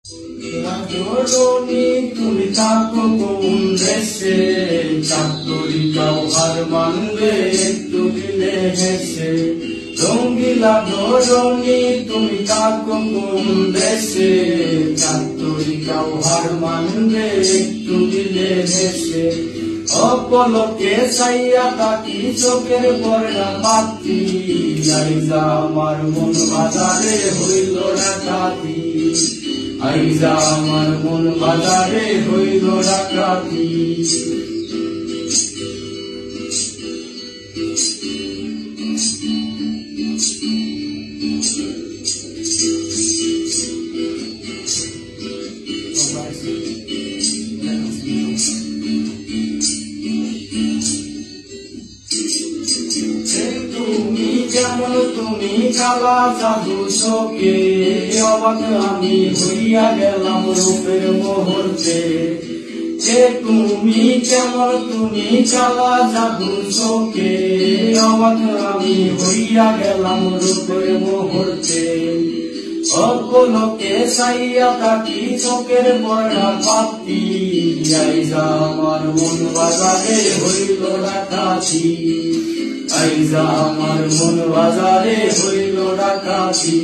রাজনী তুমি থাকো কোন দেশে, চাকরিটাও হার মানবে একটু দিলে হেসে। রঙ্গিলা ধরনী তুমি থাকো কোন দেশে, চাকরিটাও হার মানবে একটু দিলে হেসে। অপলকে চাইয়া তাকি চোখের পর্দা পাতি, আইজা আমার মন বাজারে হইল ডাকাতি, আইজা আমার মন বাজারে হইল ডাকাতি। তুমি যেমন তুমি কালা জাদু চোখে, অবাক আমি হইয়া গেলাম রূপের মুহূর্তে। যে তুমি যেমন তুমি কালা জাদু চোখে, অবাক আমি হইয়া গেলাম রূপের মুহূর্তে। অপলকে চাইয়া তাকি চোখের পর্দা পাতি, আইজা আমার মন বাজারে হইল ডাকাতি, আইজা আমার মন বাজারে হইল ডাকাতি।